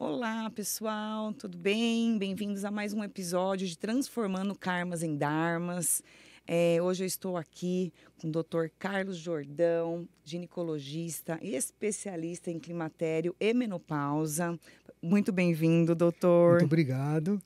Olá, pessoal, tudo bem? Bem-vindos a mais um episódio de Transformando Karmas em Dharmas. Hoje eu estou aqui com o Dr. Carlos Jordão, ginecologista e especialista em climatério e menopausa. Muito bem-vindo, Muito doutor. obrigado.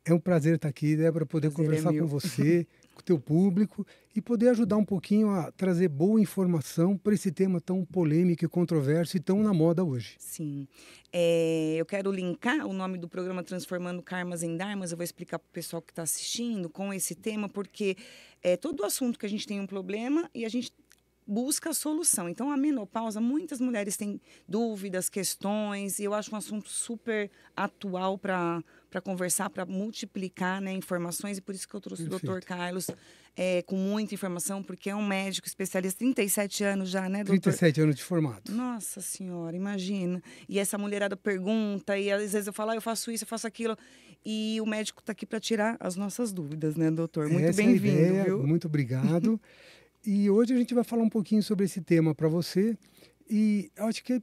É um prazer estar aqui, né, para poder Prazer é conversar com meu. você, com o teu público e poder ajudar um pouquinho a trazer boa informação para esse tema tão polêmico e controverso e tão na moda hoje. Sim. Eu quero linkar o nome do programa Transformando Karmas em Dharmas. Eu vou explicar para o pessoal que está assistindo com esse tema, porque é todo assunto que a gente tem um problema e a gente busca a solução. Então, a menopausa, muitas mulheres têm dúvidas, questões, e eu acho um assunto super atual para conversar, para multiplicar, né, informações, e por isso que eu trouxe o Dr. Perfeito. Carlos com muita informação, porque é um médico especialista, 37 anos já, né, doutor? 37 anos de formato. Nossa senhora, imagina. E essa mulherada pergunta, e às vezes eu falo, eu faço isso, eu faço aquilo. E o médico está aqui para tirar as nossas dúvidas, né, doutor? Muito Essa é a bem-vindo, ideia, viu? muito obrigado. E hoje a gente vai falar um pouquinho sobre esse tema para você. E eu acho que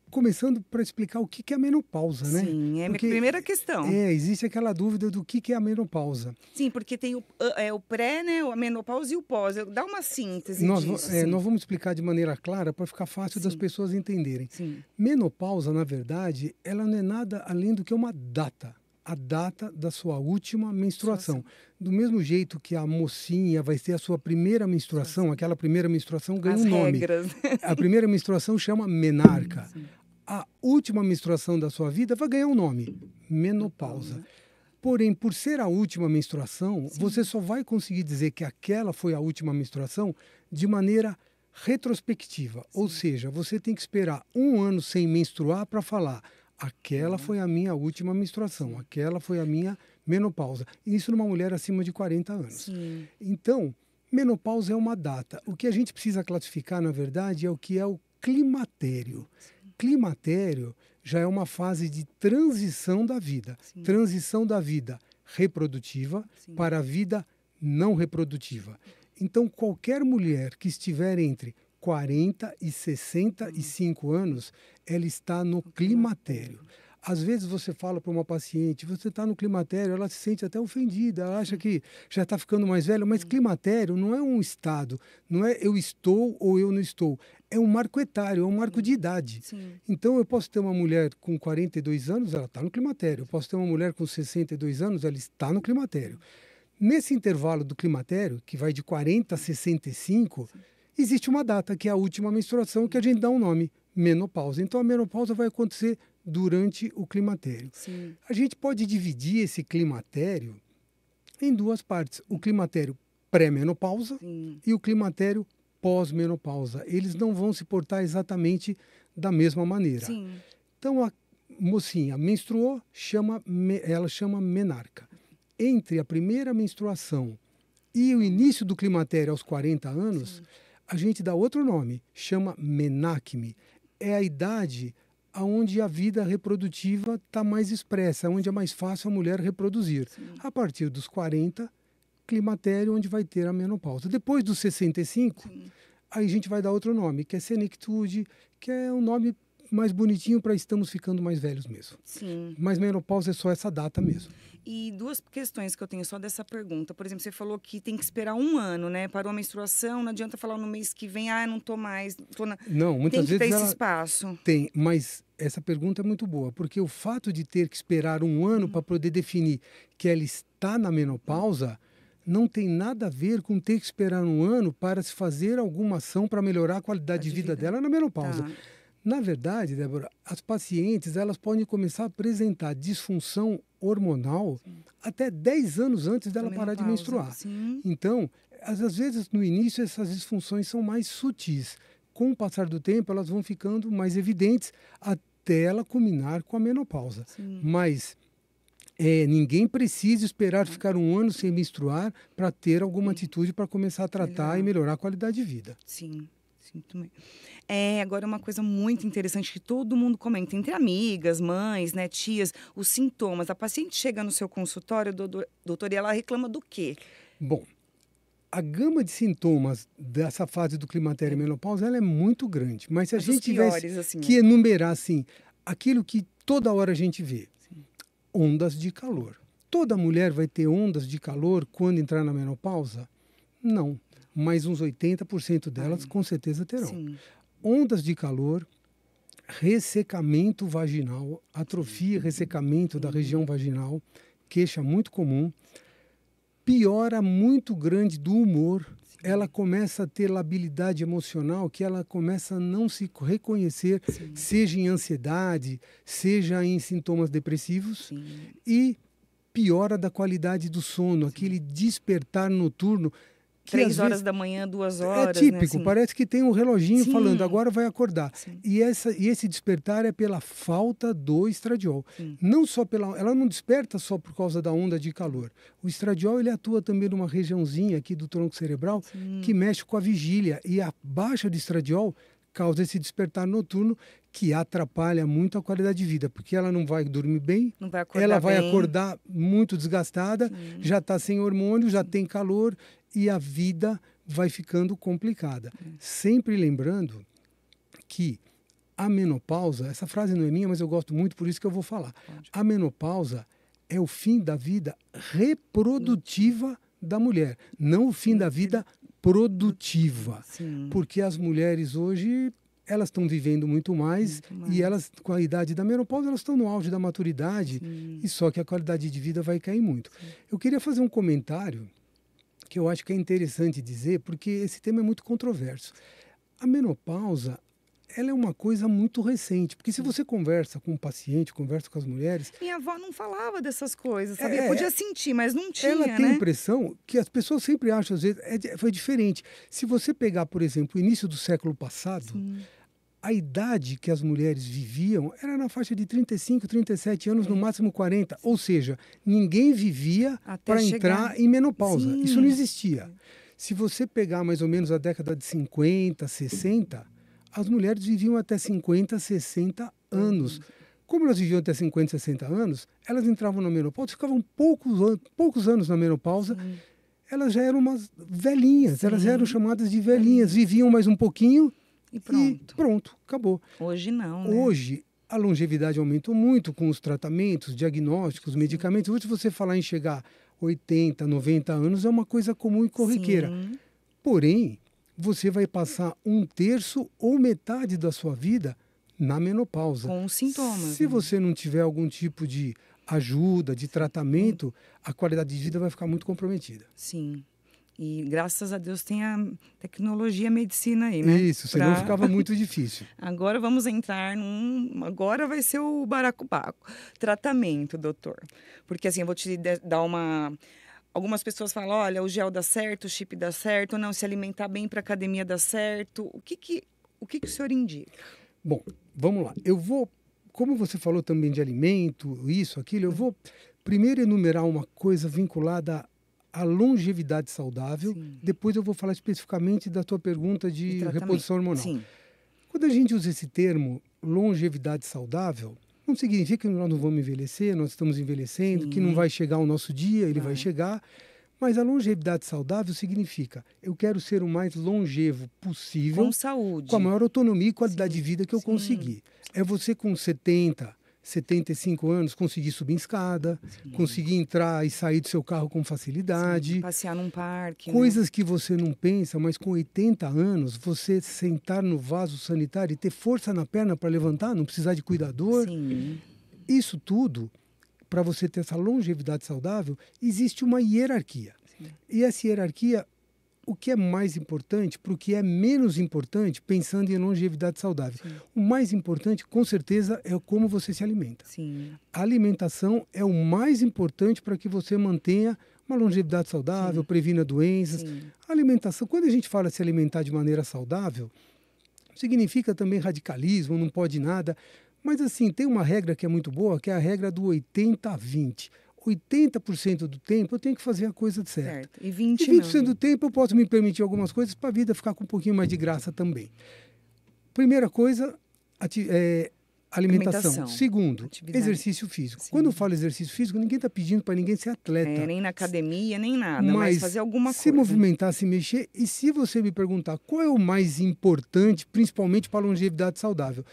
começando para explicar o que é a menopausa, né? Sim, é a minha Porque primeira questão. existe aquela dúvida do que é a menopausa. Sim, porque tem o pré, né, a menopausa e o pós. Dá uma síntese Nós, disso, sim. nós vamos explicar de maneira clara para ficar fácil das Sim. pessoas entenderem. Sim, Menopausa, na verdade, ela não é nada além do que uma data. A data da sua última menstruação. Do mesmo jeito que a mocinha vai ter a sua primeira menstruação, aquela primeira menstruação ganha as um nome. regras. A primeira menstruação chama menarca. Sim. A última menstruação da sua vida vai ganhar um nome, menopausa. Porém, por ser a última menstruação, você só vai conseguir dizer que aquela foi a última menstruação de maneira retrospectiva. Ou seja, você tem que esperar um ano sem menstruar para falar aquela foi a minha última menstruação, aquela foi a minha menopausa. Isso numa mulher acima de 40 anos. Sim. Então, menopausa é uma data. O que a gente precisa classificar, na verdade, é o que é o climatério. Climatério já é uma fase de transição da vida. Sim. Transição da vida reprodutiva Sim. para a vida não reprodutiva. Então, qualquer mulher que estiver entre 40 e 65 anos, ela está no climatério. Às vezes você fala para uma paciente, você está no climatério, ela se sente até ofendida, ela acha que já está ficando mais velha, mas climatério não é um estado, não é eu estou ou eu não estou, é um marco etário, é um marco de idade. Sim. Então eu posso ter uma mulher com 42 anos, ela está no climatério, eu posso ter uma mulher com 62 anos, ela está no climatério. Nesse intervalo do climatério, que vai de 40 a 65, existe uma data, que é a última menstruação, que a gente dá um nome, menopausa. Então a menopausa vai acontecer durante o climatério. Sim. A gente pode dividir esse climatério em duas partes. O climatério pré-menopausa e o climatério pós-menopausa. Eles não vão se portar exatamente da mesma maneira. Sim. Então a mocinha menstruou, ela chama menarca. Entre a primeira menstruação e o início do climatério aos 40 anos, a gente dá outro nome, chama menacme. É a idade onde a vida reprodutiva está mais expressa, onde é mais fácil a mulher reproduzir. A partir dos 40, climatério, onde vai ter a menopausa. Depois dos 65, aí a gente vai dar outro nome, que é senectude, que é um nome mais bonitinho para estamos ficando mais velhos mesmo. Sim. Mas menopausa é só essa data mesmo. E duas questões que eu tenho só dessa pergunta. Por exemplo, você falou que tem que esperar um ano, né? Parou a menstruação, não adianta falar no mês que vem, não tô mais. Não, muitas tem que vezes ter esse ela espaço. tem, mas essa pergunta é muito boa, porque o fato de ter que esperar um ano para poder definir que ela está na menopausa não tem nada a ver com ter que esperar um ano para se fazer alguma ação para melhorar a qualidade de vida dela na menopausa. Tá. Na verdade, Débora, as pacientes elas podem começar a apresentar disfunção hormonal até 10 anos antes dela parar de menstruar. Sim. Então, às vezes, no início, essas disfunções são mais sutis. Com o passar do tempo, elas vão ficando mais evidentes até ela culminar com a menopausa. Sim. Mas ninguém precisa esperar ficar um ano sem menstruar para ter alguma atitude para começar a tratar e melhorar a qualidade de vida. Sim. Também. Agora uma coisa muito interessante que todo mundo comenta, entre amigas, mães, né, tias, os sintomas. A paciente chega no seu consultório, doutor, e ela reclama do quê? Bom, a gama de sintomas dessa fase do climatério e menopausa ela é muito grande, mas se a gente tivesse piores, assim, que enumerar assim, aquilo que toda hora a gente vê ondas de calor. Toda mulher vai ter ondas de calor quando entrar na menopausa? Não, mas uns 80% delas com certeza terão. Sim. Ondas de calor, ressecamento vaginal, atrofia, ressecamento da região vaginal, queixa muito comum, piora muito grande do humor, ela começa a ter labilidade emocional, que ela começa a não se reconhecer, seja em ansiedade, seja em sintomas depressivos, e piora da qualidade do sono, aquele despertar noturno, que 3 horas da manhã, 2 horas. É típico, né? Assim, parece que tem um reloginho Sim. falando, agora vai acordar. Sim. E esse despertar é pela falta do estradiol. Sim. Não só ela não desperta só por causa da onda de calor. O estradiol ele atua também numa regiãozinha aqui do tronco cerebral que mexe com a vigília. E a baixa de estradiol causa esse despertar noturno que atrapalha muito a qualidade de vida, porque ela não vai dormir bem, não vai acordar ela vai bem. acordar muito desgastada, já está sem hormônio, já tem calor e a vida vai ficando complicada. Sempre lembrando que a menopausa, essa frase não é minha, mas eu gosto muito, por isso que eu vou falar. A menopausa é o fim da vida reprodutiva da mulher, não o fim da vida produtiva. Sim. Porque as mulheres hoje, elas estão vivendo muito mais, e elas, com a idade da menopausa, elas estão no auge da maturidade, e só que a qualidade de vida vai cair muito. Eu queria fazer um comentário que eu acho que é interessante dizer, porque esse tema é muito controverso. A menopausa, ela é uma coisa muito recente, porque se você conversa com um paciente, conversa com as mulheres... Minha avó não falava dessas coisas, sabia? Podia sentir, mas não tinha, ela tem né? a impressão que as pessoas sempre acham, às vezes, foi diferente. Se você pegar, por exemplo, o início do século passado, a idade que as mulheres viviam era na faixa de 35, 37 anos, no máximo 40. Ou seja, ninguém vivia para entrar em menopausa. Sim. Isso não existia. Se você pegar mais ou menos a década de 50, 60, as mulheres viviam até 50, 60 anos. Como elas viviam até 50, 60 anos, elas entravam na menopausa, ficavam poucos anos na menopausa, elas já eram umas velhinhas, elas já eram chamadas de velhinhas, viviam mais um pouquinho e pronto, acabou. Hoje não, né? Hoje, a longevidade aumentou muito com os tratamentos, diagnósticos, medicamentos. Hoje, você falar em chegar 80, 90 anos é uma coisa comum e corriqueira. Porém, você vai passar 1/3 ou metade da sua vida na menopausa. Com sintomas. Se você não tiver algum tipo de ajuda, de tratamento, a qualidade de vida vai ficar muito comprometida. Sim. E graças a Deus tem a tecnologia, a medicina aí, né? Isso, senão ficava muito difícil. Agora vamos entrar agora vai ser o baracobaco. Tratamento, doutor. Porque assim, eu vou te dar uma... Algumas pessoas falam, olha, o gel dá certo, o chip dá certo, não, se alimentar bem para academia dá certo. O que o senhor indica? Bom, vamos lá. Eu vou, como você falou também de alimento, isso, aquilo, eu vou primeiro enumerar uma coisa vinculada à longevidade saudável. Depois eu vou falar especificamente da tua pergunta de reposição hormonal. Sim. Quando a gente usa esse termo longevidade saudável, não significa que nós não vamos envelhecer, nós estamos envelhecendo, que não vai chegar o nosso dia, ele vai chegar. Mas a longevidade saudável significa, eu quero ser o mais longevo possível. Com saúde. Com a maior autonomia e qualidade de vida que eu conseguir. É você com 70, 75 anos conseguir subir em escada, conseguir entrar e sair do seu carro com facilidade. Passear num parque. Coisas que você não pensa, mas com 80 anos, você sentar no vaso sanitário e ter força na perna para levantar, não precisar de cuidador. Sim. Isso tudo, para você ter essa longevidade saudável, existe uma hierarquia. E essa hierarquia, o que é mais importante para o que é menos importante, pensando em longevidade saudável. O mais importante, com certeza, é como você se alimenta. A alimentação é o mais importante para que você mantenha uma longevidade saudável, previna doenças. A alimentação, quando a gente fala se alimentar de maneira saudável, significa também radicalismo, não pode nada. Mas assim, tem uma regra que é muito boa, que é a regra do 80-20. 80% do tempo eu tenho que fazer a coisa certa. E 20% e 20% do tempo eu posso me permitir algumas coisas para a vida ficar com um pouquinho mais de graça também. Primeira coisa, alimentação. Segundo, exercício físico. Quando eu falo exercício físico, ninguém está pedindo para ninguém ser atleta. Nem na academia, nem nada, mas fazer alguma coisa. Se movimentar, se mexer. E se você me perguntar qual é o mais importante, principalmente para a longevidade saudável,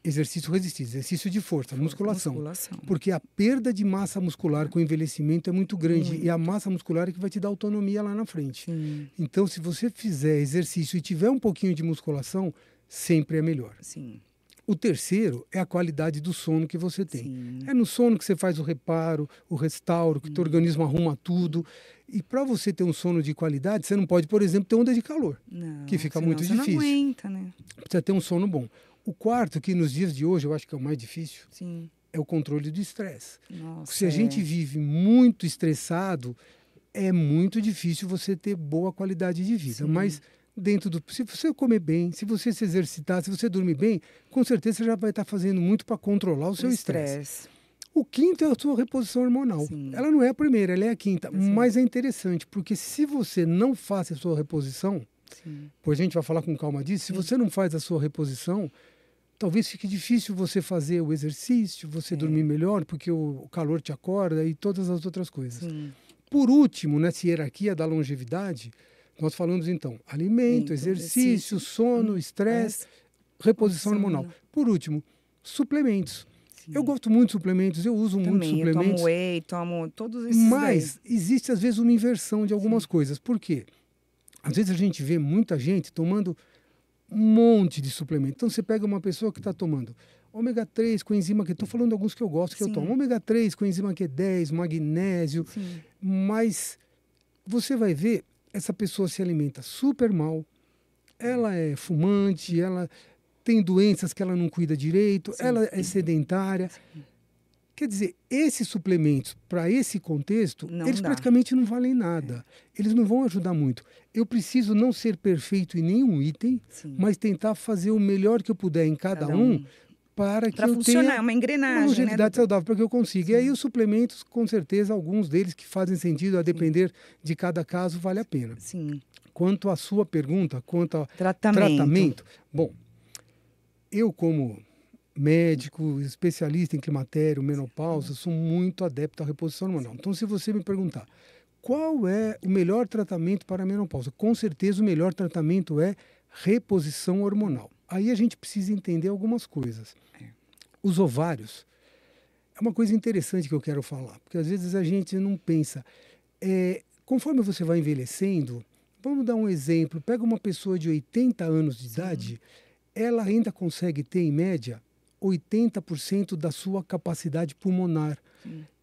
Exercício resistido, exercício de força, musculação. Musculação. Porque a perda de massa muscular com o envelhecimento é muito grande. E a massa muscular é que vai te dar autonomia lá na frente. Sim. Então, se você fizer exercício e tiver um pouquinho de musculação, sempre é melhor. Sim. O terceiro é a qualidade do sono que você tem. Sim. É no sono que você faz o reparo, o restauro, que o teu organismo arruma tudo. E para você ter um sono de qualidade, você não pode, por exemplo, ter onda de calor, Não, que fica senão muito você difícil. Não aguenta, né? Precisa ter um sono bom. O quarto, que nos dias de hoje eu acho que é o mais difícil, Sim. é o controle do estresse. Nossa, Se a gente vive muito estressado, é muito difícil você ter boa qualidade de vida. Sim. Mas dentro do... Se você comer bem, se você se exercitar, se você dormir bem, com certeza você já vai estar fazendo muito para controlar o seu estresse. O quinto é a sua reposição hormonal. Sim. Ela não é a primeira, ela é a quinta. Mas é interessante, porque se você não faz a sua reposição, pois a gente vai falar com calma disso, se você não faz a sua reposição, talvez fique difícil você fazer o exercício, você dormir melhor, porque o calor te acorda e todas as outras coisas. Sim. Por último, nessa hierarquia da longevidade, nós falamos então alimento, exercício, sono, estresse, reposição hormonal. Por último, suplementos. Sim. Eu gosto muito de suplementos, eu uso muitos suplementos. Eu tomo whey, tomo todos esses. Mas existe às vezes uma inversão de algumas coisas. Por quê? Às vezes a gente vê muita gente tomando um monte de suplemento. Então você pega uma pessoa que está tomando ômega 3 com enzima Q10, estou falando de alguns que eu gosto que eu tomo. Ômega 3 com enzima Q10, magnésio. Mas você vai ver, essa pessoa se alimenta super mal, ela é fumante, ela tem doenças que ela não cuida direito, ela é sedentária. Quer dizer, esses suplementos, para esse contexto, eles praticamente não valem nada. Eles não vão ajudar muito. Eu preciso não ser perfeito em nenhum item, mas tentar fazer o melhor que eu puder em cada um para que eu tenha uma engrenagem, uma longevidade saudável, para que eu consiga. E aí os suplementos, com certeza, alguns deles que fazem sentido, a depender de cada caso, vale a pena. Sim. Quanto à sua pergunta, quanto ao tratamento, bom, eu como médico, especialista em climatério, menopausa, sou muito adepto à reposição hormonal. Então, se você me perguntar qual é o melhor tratamento para a menopausa, com certeza o melhor tratamento é reposição hormonal. Aí a gente precisa entender algumas coisas. Os ovários é uma coisa interessante que eu quero falar, porque às vezes a gente não pensa. Conforme você vai envelhecendo, vamos dar um exemplo, pega uma pessoa de 80 anos de idade, ela ainda consegue ter, em média, 80% da sua capacidade pulmonar.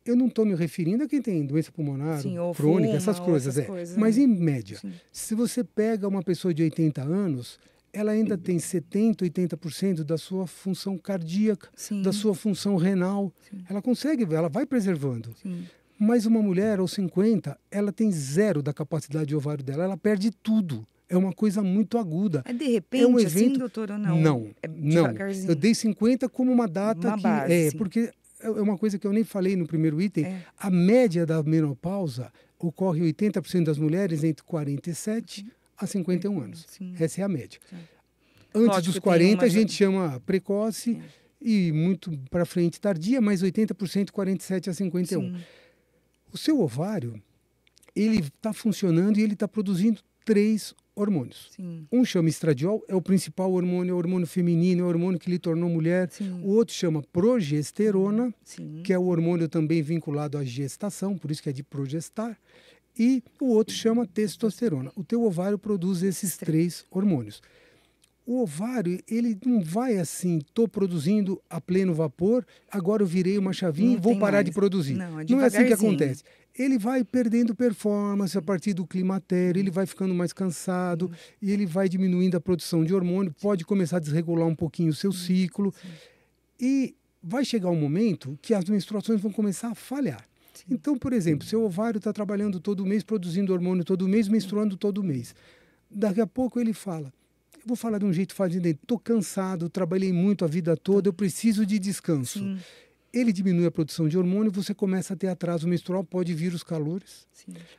Eu não estou me referindo a quem tem doença pulmonar, crônica, essas coisas. Mas, em média, se você pega uma pessoa de 80 anos, ela ainda tem 70%, 80% da sua função cardíaca, da sua função renal. Ela consegue, ela vai preservando. Mas uma mulher, aos 50, ela tem 0 da capacidade de ovário dela, ela perde tudo. É uma coisa muito aguda. É de repente, um evento... assim, doutor, ou não? Não, não. Eu dei 50 como uma data uma base, porque é uma coisa que eu nem falei no primeiro item. A média da menopausa ocorre 80% das mulheres entre 47 a 51 anos. Essa é a média. Antes dos 40, a gente chama precoce e muito para frente tardia, mas 80% 47 a 51. O seu ovário, ele está funcionando e ele está produzindo 3 hormônios. Um chama estradiol, é o principal hormônio, é o hormônio feminino, é o hormônio que lhe tornou mulher. O outro chama progesterona, que é o hormônio também vinculado à gestação, por isso que é de progestar. E o outro chama testosterona. O teu ovário produz esses 3 hormônios. O ovário, ele não vai assim, estou produzindo a pleno vapor, agora eu virei uma chavinha e vou parar de produzir. Não é assim que acontece. Ele vai perdendo performance a partir do climatério, ele vai ficando mais cansado e ele vai diminuindo a produção de hormônio, pode começar a desregular um pouquinho o seu ciclo. E vai chegar um momento que as menstruações vão começar a falhar. Então, por exemplo, seu ovário está trabalhando todo mês, produzindo hormônio todo mês, menstruando todo mês. Daqui a pouco ele fala, eu vou falar de um jeito fácil, estou cansado, trabalhei muito a vida toda, eu preciso de descanso. Ele diminui a produção de hormônio, você começa a ter atraso menstrual, pode vir os calores.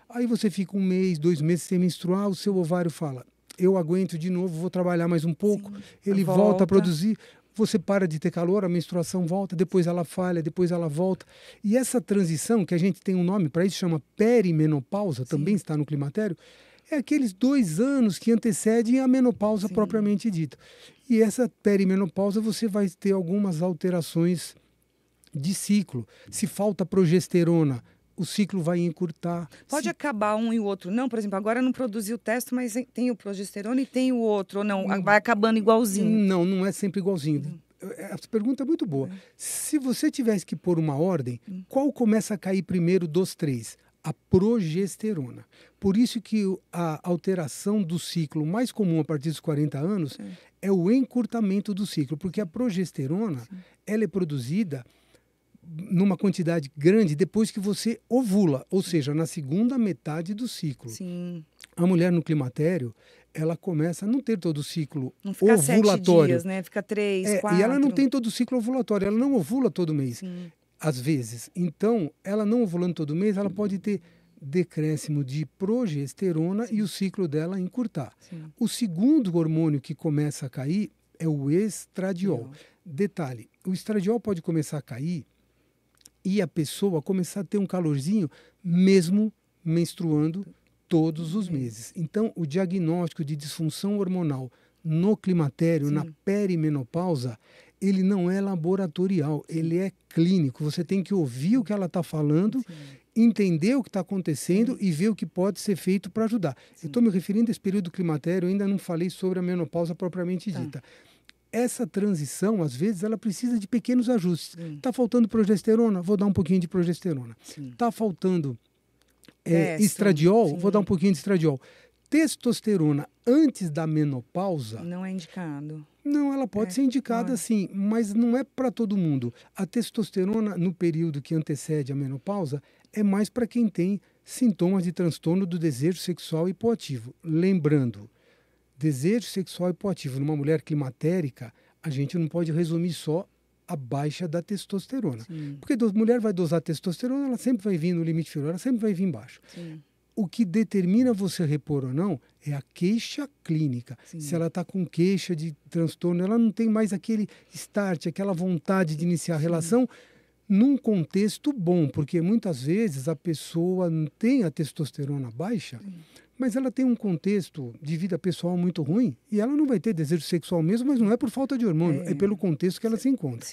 Aí você fica 1 mês, 2 meses sem menstruar, o seu ovário fala, eu aguento de novo, vou trabalhar mais um pouco. Ele volta a produzir, você para de ter calor, a menstruação volta, depois ela falha, depois ela volta. E essa transição, que a gente tem um nome para isso, chama perimenopausa, também está no climatério, É aqueles 2 anos que antecedem a menopausa propriamente dita. E essa perimenopausa você vai ter algumas alterações de ciclo. Se falta progesterona, o ciclo vai encurtar. Pode acabar um e o outro não? Por exemplo, agora não produziu o testo, mas tem o progesterona e tem o outro, ou não? Vai acabando igualzinho? Não, não é sempre igualzinho. Essa pergunta é muito boa. Se você tivesse que pôr uma ordem, qual começa a cair primeiro dos 3? A progesterona. Por isso que a alteração do ciclo mais comum a partir dos 40 anos é o encurtamento do ciclo, porque a progesterona ela é produzida numa quantidade grande depois que você ovula, ou seja, na segunda metade do ciclo. Sim. A mulher no climatério, ela começa a não ter todo o ciclo não fica ovulatório. 7 dias, né? Fica 3, 4. E ela não tem todo o ciclo ovulatório, ela não ovula todo mês. Sim. Às vezes. Então, ela não ovulando todo mês, ela pode ter decréscimo de progesterona e o ciclo dela encurtar. Sim. O segundo hormônio que começa a cair é o estradiol. Detalhe, o estradiol pode começar a cair e a pessoa começar a ter um calorzinho mesmo menstruando todos os meses. Então, o diagnóstico de disfunção hormonal no climatério, na perimenopausa, ele não é laboratorial, ele é clínico. Você tem que ouvir o que ela está falando, entender o que está acontecendo e ver o que pode ser feito para ajudar. Eu estou me referindo a esse período climatério, eu ainda não falei sobre a menopausa propriamente dita. Essa transição, às vezes, ela precisa de pequenos ajustes. Está faltando progesterona? Vou dar um pouquinho de progesterona. Está faltando estradiol? Vou dar um pouquinho de estradiol. Testosterona antes da menopausa... Não é indicado. Não, ela pode ser indicada sim, mas não é para todo mundo. A testosterona, no período que antecede a menopausa, é mais para quem tem sintomas de transtorno do desejo sexual hipoativo. Lembrando, desejo sexual hipoativo numa mulher climatérica, a gente não pode resumir só a baixa da testosterona. Porque a mulher vai dosar testosterona, ela sempre vai vir no limite inferior, ela sempre vai vir embaixo. O que determina você repor ou não é a queixa clínica. Se ela está com queixa de transtorno, ela não tem mais aquele start, aquela vontade de iniciar a relação num contexto bom, porque muitas vezes a pessoa não tem a testosterona baixa, mas ela tem um contexto de vida pessoal muito ruim e ela não vai ter desejo sexual mesmo, mas não é por falta de hormônio, é pelo contexto que ela se encontra.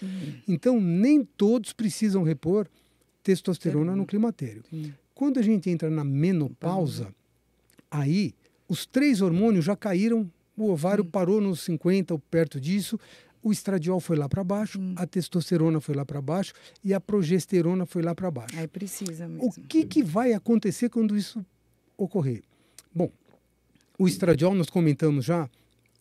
Então, nem todos precisam repor testosterona no climatério. Quando a gente entra na menopausa, aí os 3 hormônios já caíram, o ovário parou nos 50 ou perto disso, o estradiol foi lá para baixo, a testosterona foi lá para baixo e a progesterona foi lá para baixo. Aí precisa mesmo. O que vai acontecer quando isso ocorrer? Bom, o estradiol nós comentamos já,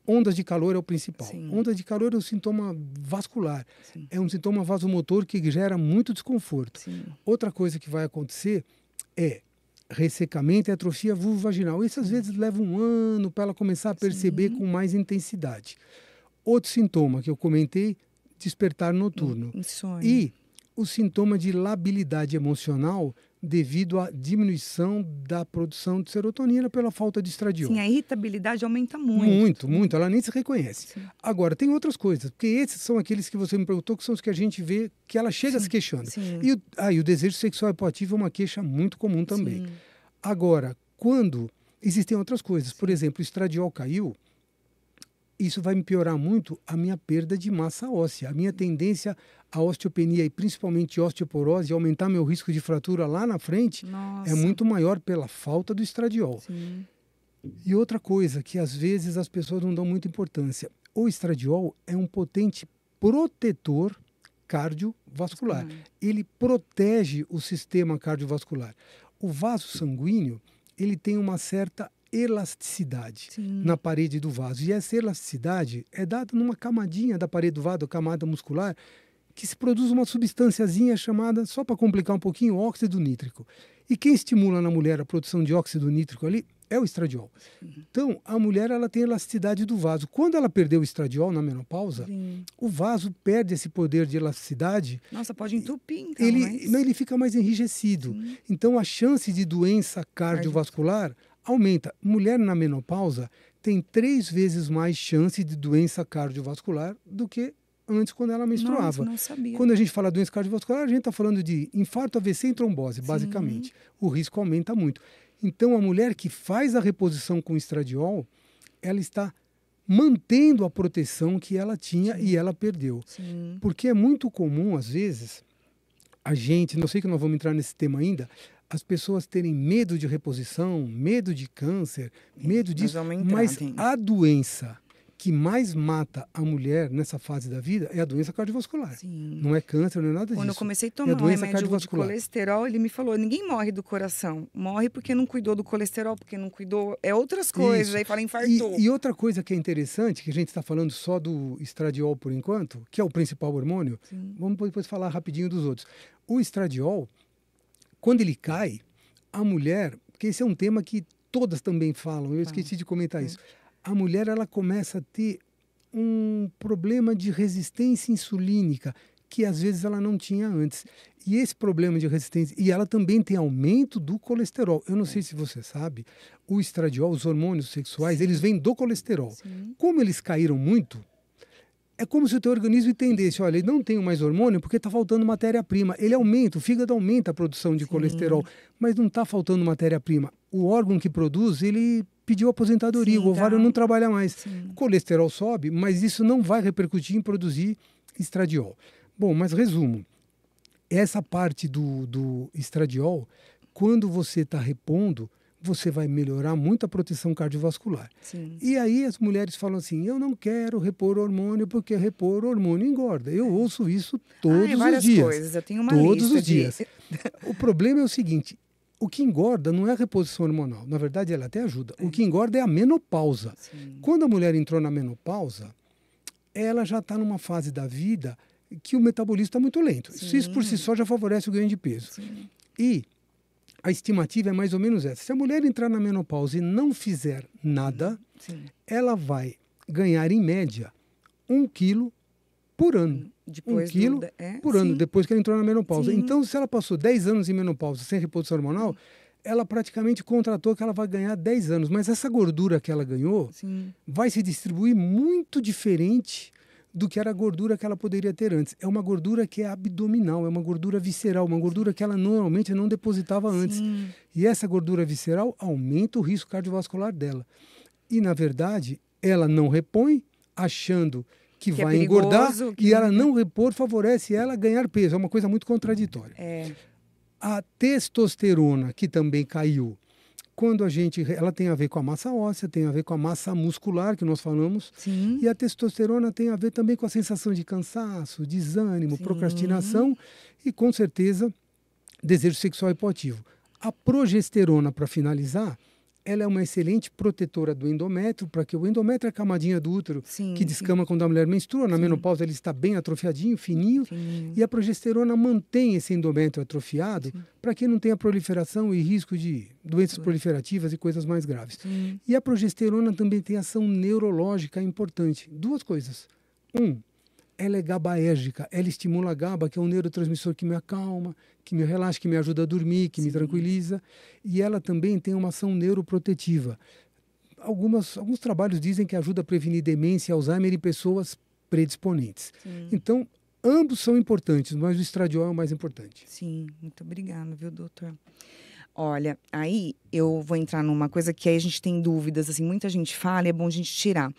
ondas de calor é o principal. Ondas de calor é um sintoma vascular, é um sintoma vasomotor que gera muito desconforto. Outra coisa que vai acontecer é ressecamento e atrofia vulvovaginal. Isso às vezes leva um ano para ela começar a perceber com mais intensidade. Outro sintoma que eu comentei, despertar noturno. Insônia. E o sintoma de labilidade emocional devido à diminuição da produção de serotonina pela falta de estradiol. Sim, a irritabilidade aumenta muito. Muito, muito. Ela nem se reconhece. Agora, tem outras coisas, porque esses são aqueles que você me perguntou, que são os que a gente vê que ela chega se queixando. E o desejo sexual hipoativo é uma queixa muito comum também. Agora, quando existem outras coisas, por exemplo, o estradiol caiu, isso vai me piorar muito a minha perda de massa óssea, a minha tendência à osteopenia e principalmente osteoporose, aumentar meu risco de fratura lá na frente, é muito maior pela falta do estradiol. E outra coisa que às vezes as pessoas não dão muita importância, o estradiol é um potente protetor cardiovascular. Ele protege o sistema cardiovascular. O vaso sanguíneo, ele tem uma certa elasticidade na parede do vaso. E essa elasticidade é dada numa camadinha da parede do vaso, a camada muscular, que se produz uma substânciazinha chamada, só para complicar um pouquinho, óxido nítrico. E quem estimula na mulher a produção de óxido nítrico ali é o estradiol. Então, a mulher ela tem elasticidade do vaso. Quando ela perdeu o estradiol na menopausa, o vaso perde esse poder de elasticidade. Nossa, pode entupir, então. Ele fica mais enrijecido. Então, a chance de doença cardiovascular aumenta. Mulher na menopausa tem 3 vezes mais chance de doença cardiovascular do que antes, quando ela menstruava. Nossa, não sabia. Quando a gente fala doença cardiovascular, a gente está falando de infarto, AVC e trombose, basicamente. O risco aumenta muito. Então, a mulher que faz a reposição com estradiol, ela está mantendo a proteção que ela tinha e ela perdeu. Sim. Porque é muito comum, às vezes, a gente, não sei que nós vamos entrar nesse tema ainda, as pessoas terem medo de reposição, medo de câncer, medo disso, mas a doença que mais mata a mulher nessa fase da vida é a doença cardiovascular. Sim. Não é câncer, não é nada disso. Quando eu comecei a tomar um remédio de colesterol, ele me falou, ninguém morre do coração. Morre porque não cuidou do colesterol, porque não cuidou... É outras coisas, Isso. Aí fala, infartou. E outra coisa que é interessante, que a gente está falando só do estradiol por enquanto, que é o principal hormônio, vamos depois falar rapidinho dos outros. O estradiol, quando ele cai, a mulher... Porque esse é um tema que todas também falam, eu esqueci de comentar isso. A mulher, ela começa a ter um problema de resistência insulínica, que às vezes ela não tinha antes. E esse problema de resistência... E ela também tem aumento do colesterol. Eu não sei se você sabe, o estradiol, os hormônios sexuais, eles vêm do colesterol. Como eles caíram muito, é como se o teu organismo entendesse, olha, ele não tem mais hormônio porque está faltando matéria-prima. Ele aumenta, o fígado aumenta a produção de colesterol, mas não está faltando matéria-prima. O órgão que produz, ele pediu aposentadoria, o ovário não trabalha mais. O colesterol sobe, mas isso não vai repercutir em produzir estradiol. Bom, mas resumo, essa parte do estradiol, quando você está repondo, você vai melhorar muito a proteção cardiovascular. E aí as mulheres falam assim, eu não quero repor hormônio porque repor hormônio engorda. Eu ouço isso todos os dias. Coisas. Eu tenho uma todos lista os dias. O problema é o seguinte, o que engorda não é a reposição hormonal. Na verdade, ela até ajuda. O que engorda é a menopausa. Quando a mulher entrou na menopausa, ela já está numa fase da vida que o metabolismo está muito lento. Isso por si só já favorece o ganho de peso. E a estimativa é mais ou menos essa. Se a mulher entrar na menopausa e não fizer nada, ela vai ganhar, em média, 1 quilo por ano. Depois 1 quilo por ano, depois que ela entrou na menopausa. Então, se ela passou 10 anos em menopausa sem reposição hormonal, ela praticamente contratou que ela vai ganhar 10 anos. Mas essa gordura que ela ganhou vai se distribuir muito diferente do que era a gordura que ela poderia ter antes. É uma gordura que é abdominal, é uma gordura visceral, uma gordura que ela normalmente não depositava antes. E essa gordura visceral aumenta o risco cardiovascular dela. E, na verdade, ela não repõe, achando que vai engordar, e ela não repor favorece ela a ganhar peso. É uma coisa muito contraditória. A testosterona, que também caiu, quando ela tem a ver com a massa óssea, tem a ver com a massa muscular que nós falamos, e a testosterona tem a ver também com a sensação de cansaço, desânimo, procrastinação e, com certeza, desejo sexual hipoativo. A progesterona, para finalizar, ela é uma excelente protetora do endométrio, para que o endométrio é a camadinha do útero que descama quando a mulher menstrua. Na menopausa ele está bem atrofiadinho, fininho, e a progesterona mantém esse endométrio atrofiado para que não tenha proliferação e risco de doenças proliferativas e coisas mais graves. E a progesterona também tem ação neurológica importante. 2 coisas. Ela é GABAérgica, ela estimula a GABA, que é um neurotransmissor que me acalma, que me relaxa, que me ajuda a dormir, que me tranquiliza. E ela também tem uma ação neuroprotetiva. Alguns trabalhos dizem que ajuda a prevenir demência e Alzheimer em pessoas predisponentes. Então, ambos são importantes, mas o estradiol é o mais importante. Sim, muito obrigada, viu, doutor? Olha, aí eu vou entrar numa coisa que aí a gente tem dúvidas, assim, muita gente fala e é bom a gente tirar.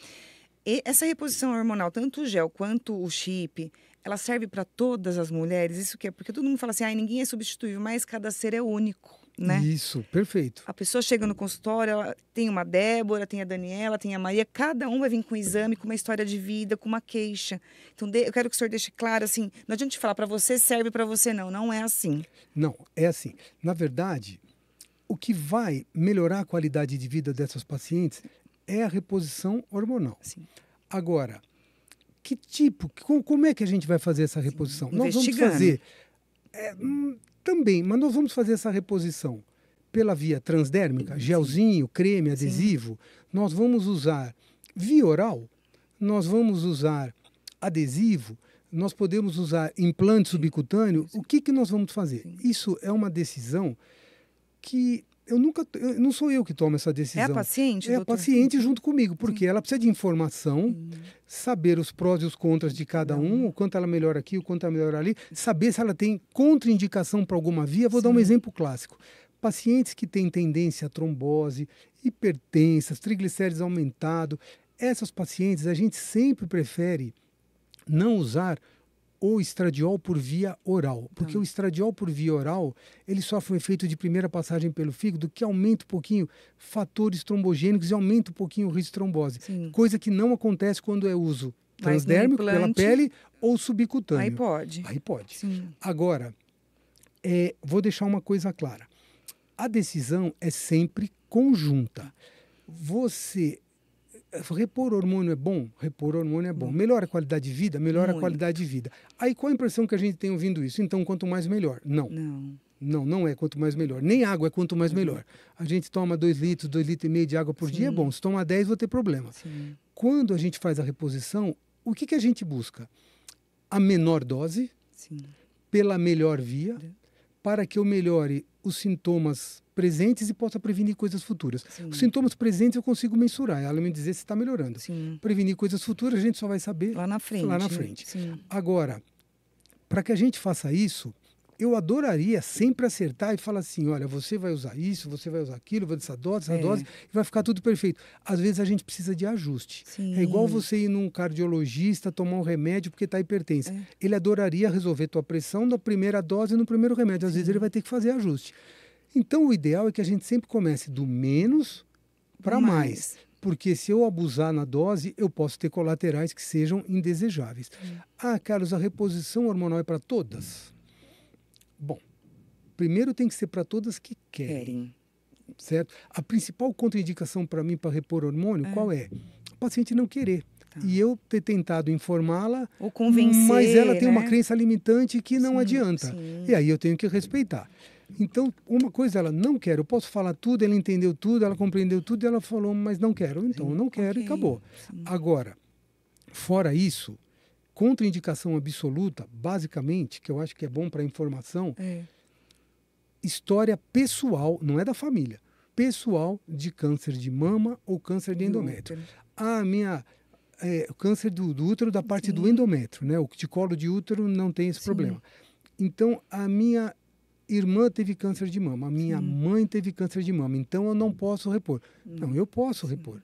E essa reposição hormonal, tanto o gel quanto o chip, ela serve para todas as mulheres? Isso que é porque todo mundo fala assim, ninguém é substituível, mas cada ser é único, né? Isso, perfeito. A pessoa chega no consultório, ela tem uma Débora, tem a Daniela, tem a Maria, cada um vai vir com um exame, com uma história de vida, com uma queixa. Então, eu quero que o senhor deixe claro, assim, não adianta te falar para você, serve para você, não é assim. Não, é assim. Na verdade, o que vai melhorar a qualidade de vida dessas pacientes é a reposição hormonal. Agora, como é que a gente vai fazer essa reposição? Nós vamos fazer também, mas nós vamos fazer essa reposição pela via transdérmica, gelzinho, creme, adesivo. Nós vamos usar via oral, nós vamos usar adesivo, nós podemos usar implante subcutâneo. O que nós vamos fazer? Isso é uma decisão que não sou eu que tomo essa decisão. É a paciente, doutor? É a paciente junto comigo, porque ela precisa de informação, saber os prós e os contras de cada o quanto ela melhora aqui, o quanto ela melhora ali, saber se ela tem contraindicação para alguma via. Vou dar um exemplo clássico. Pacientes que têm tendência à trombose, hipertensas, triglicéridos aumentados, essas pacientes a gente sempre prefere não usar o estradiol por via oral, porque o estradiol por via oral, ele sofre um efeito de primeira passagem pelo fígado que aumenta um pouquinho fatores trombogênicos e aumenta um pouquinho o risco de trombose. Sim. Coisa que não acontece quando é uso transdérmico, pela pele ou subcutâneo. Aí pode. Aí pode. Sim. Agora, vou deixar uma coisa clara. A decisão é sempre conjunta. Repor hormônio é bom? Repor hormônio é bom. Melhora a qualidade de vida? Melhora a qualidade de vida. Aí qual a impressão que a gente tem ouvindo isso? Então, quanto mais melhor. Não é quanto mais melhor. Nem água é quanto mais melhor. A gente toma 2 litros, 2,5 litros de água por dia, é bom. Se tomar 10, vou ter problema. Sim. Quando a gente faz a reposição, o que a gente busca? A menor dose, pela melhor via, para que eu melhore os sintomas presentes e possa prevenir coisas futuras. Sim. Os sintomas presentes eu consigo mensurar, ela me dizer se está melhorando. Sim. Prevenir coisas futuras a gente só vai saber lá na frente. Sim. Agora, para que a gente faça isso, eu adoraria sempre acertar e falar assim, olha, você vai usar isso, você vai usar aquilo, vai essa dose, e vai ficar tudo perfeito. Às vezes a gente precisa de ajuste. Sim. É igual você ir num cardiologista tomar um remédio porque está hipertenso. Ele adoraria resolver tua pressão na primeira dose e no primeiro remédio. Às vezes ele vai ter que fazer ajuste. Então o ideal é que a gente sempre comece do menos para mais. Porque se eu abusar na dose, eu posso ter colaterais que sejam indesejáveis. Carlos, a reposição hormonal é para todas? Bom, primeiro tem que ser para todas que querem, certo? A principal contraindicação para mim para repor hormônio, qual é? A paciente não querer. E eu ter tentado informá-la, ou convencer, mas ela tem uma crença limitante que não adianta. E aí eu tenho que respeitar. Então, uma coisa ela não quer, eu posso falar tudo, ela entendeu tudo, ela compreendeu tudo, ela falou, mas não quero. Então, eu não quero e acabou. Agora, fora isso, contraindicação absoluta, basicamente, que eu acho que é bom para informação, história pessoal, não é da família, pessoal de câncer de mama ou câncer de endométrio. O câncer do útero da parte do endométrio, né? O de colo de útero não tem esse problema. Então, a minha irmã teve câncer de mama, a minha mãe teve câncer de mama, então eu não posso repor. Não, eu posso repor.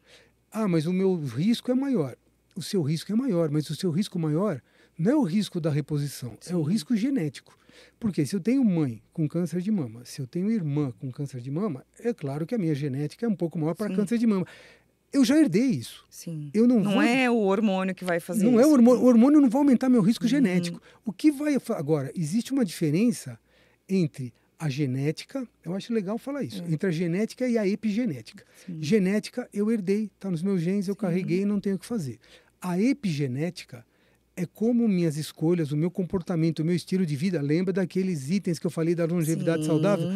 Mas o meu risco é maior. O seu risco é maior, mas o seu risco maior não é o risco da reposição, é o risco genético. Porque se eu tenho mãe com câncer de mama, se eu tenho irmã com câncer de mama, é claro que a minha genética é um pouco maior para câncer de mama. Eu já herdei isso. Eu não é o hormônio que vai fazer isso. Não é o hormônio não vai aumentar meu risco genético. O que vai... Agora, existe uma diferença entre a genética, eu acho legal falar isso, entre a genética e a epigenética. Genética eu herdei, está nos meus genes, eu carreguei e não tenho o que fazer. A epigenética é como minhas escolhas, o meu comportamento, o meu estilo de vida, lembra daqueles itens que eu falei da longevidade saudável?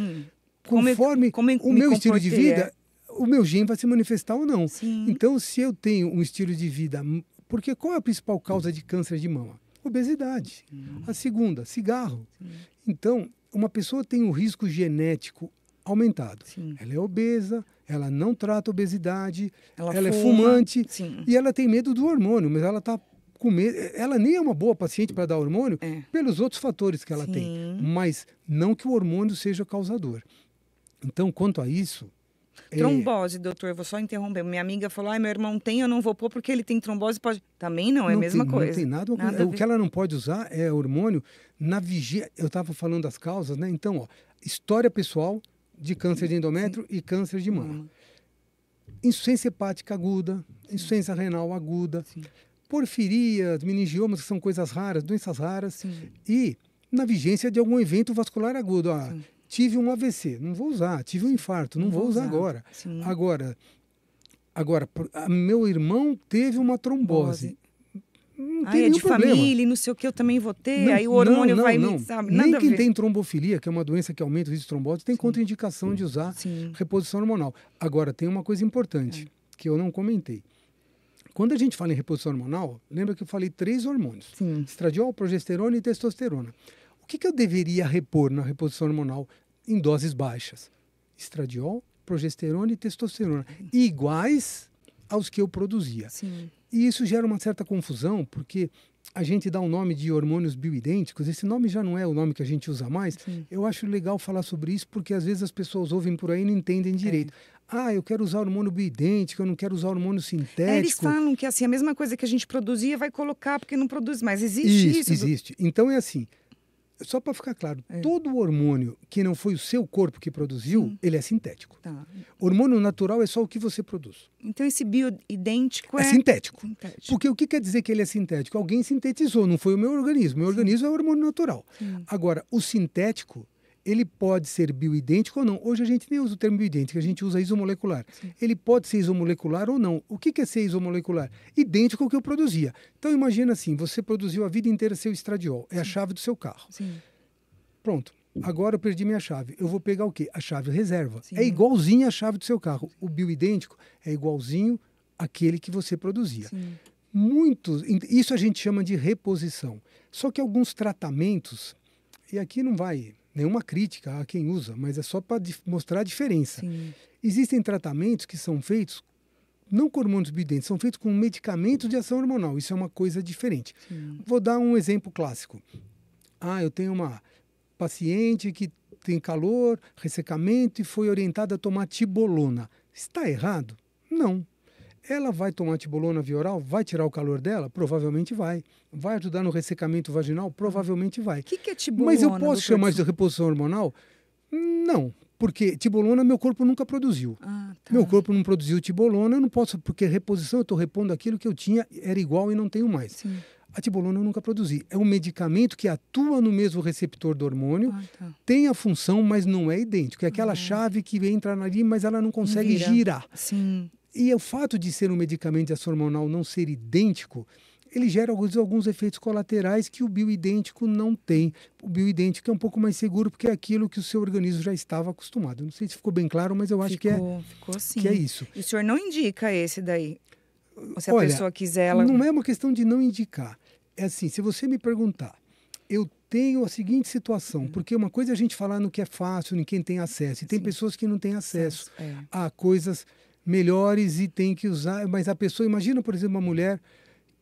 Conforme o meu estilo de vida, o meu gene vai se manifestar ou não. Então, se eu tenho um estilo de vida... Porque qual é a principal causa de câncer de mama? Obesidade. A segunda, cigarro. Então, uma pessoa tem um risco genético aumentado. Ela é obesa, ela não trata a obesidade, ela é fumante e ela tem medo do hormônio, mas ela está com medo. Ela nem é uma boa paciente para dar hormônio pelos outros fatores que ela tem, mas não que o hormônio seja causador. Então, quanto a isso... Trombose, doutor, vou só interromper. Minha amiga falou, meu irmão tem, eu não vou pôr porque ele tem trombose, pode... Também não, é a mesma coisa. Não tem nada o que ela não pode usar é hormônio na vigília. Eu estava falando das causas, né? Então, história pessoal de câncer de endométrio e câncer de mama. Insuficiência hepática aguda, insuficiência renal aguda, porfirias, meningiomas, que são coisas raras, doenças raras, e na vigência de algum evento vascular agudo. Tive um AVC, não vou usar. Tive um infarto, não vou usar agora. Agora, meu irmão teve uma trombose. Não tem nenhum problema. Família, não sei o que, eu também vou ter, aí o hormônio vai me... Sabe, nem quem tem trombofilia, que é uma doença que aumenta o risco de trombose, tem contraindicação de usar reposição hormonal. Agora, tem uma coisa importante, que eu não comentei. Quando a gente fala em reposição hormonal, lembra que eu falei 3 hormônios. Estradiol, progesterona e testosterona. O que eu deveria repor na reposição hormonal em doses baixas? Estradiol, progesterona e testosterona, iguais aos que eu produzia. E isso gera uma certa confusão, porque a gente dá o nome de hormônios bioidênticos, esse nome já não é o nome que a gente usa mais. Sim. Eu acho legal falar sobre isso, porque às vezes as pessoas ouvem por aí e não entendem direito. Eu quero usar hormônio bioidêntico, eu não quero usar hormônio sintético. Eles falam que assim, a mesma coisa que a gente produzia vai colocar porque não produz mais. Existe isso? Existe. Então é assim, só para ficar claro, todo hormônio que não foi o seu corpo que produziu, ele é sintético. Tá. Hormônio natural é só o que você produz. Então esse bioidêntico É sintético. sintético. Porque o que quer dizer que ele é sintético? Alguém sintetizou, não foi o meu organismo. Meu organismo é o hormônio natural. Agora, o sintético, ele pode ser bioidêntico ou não. Hoje a gente nem usa o termo bioidêntico, a gente usa isomolecular. Ele pode ser isomolecular ou não. O que é ser isomolecular? Idêntico ao que eu produzia. Então imagina assim, você produziu a vida inteira seu estradiol, é a chave do seu carro. Sim. Pronto, agora eu perdi minha chave. Eu vou pegar o quê? A chave reserva. Sim. É igualzinho à chave do seu carro. O bioidêntico é igualzinho àquele que você produzia. Sim. Isso a gente chama de reposição. Só que alguns tratamentos, e aqui não vai nenhuma crítica a quem usa, mas é só para mostrar a diferença. Sim. Existem tratamentos que são feitos não com hormônios bioidênticos, são feitos com medicamentos de ação hormonal. Isso é uma coisa diferente. Sim. Vou dar um exemplo clássico. Eu tenho uma paciente que tem calor, ressecamento e foi orientada a tomar tibolona. Está errado? Não. Ela vai tomar tibolona via oral? Vai tirar o calor dela? Provavelmente vai. Vai ajudar no ressecamento vaginal? Provavelmente vai. O que é tibolona? Mas eu posso chamar de reposição hormonal? Não. Porque tibolona meu corpo nunca produziu. Tá. Meu corpo não produziu tibolona, eu não posso, porque reposição eu estou repondo aquilo que eu tinha, era igual e não tenho mais. Sim. A tibolona eu nunca produzi. É um medicamento que atua no mesmo receptor do hormônio, Tá. tem a função, mas não é idêntico. É aquela chave que entra ali, mas ela não consegue girar. Sim. E o fato de ser um medicamento de ação hormonal não ser idêntico, ele gera alguns efeitos colaterais que o bioidêntico não tem. O bioidêntico é um pouco mais seguro porque é aquilo que o seu organismo já estava acostumado. Não sei se ficou bem claro, mas eu acho Ficou sim. que é isso. E o senhor não indica esse daí? Ou se a Olha, pessoa quiser, ela... não é uma questão de não indicar. É assim, se você me perguntar, eu tenho a seguinte situação, porque uma coisa é a gente falar no que é fácil, em quem tem acesso, e tem pessoas que não têm acesso a coisas melhores e tem que usar, mas a pessoa, imagina, por exemplo, uma mulher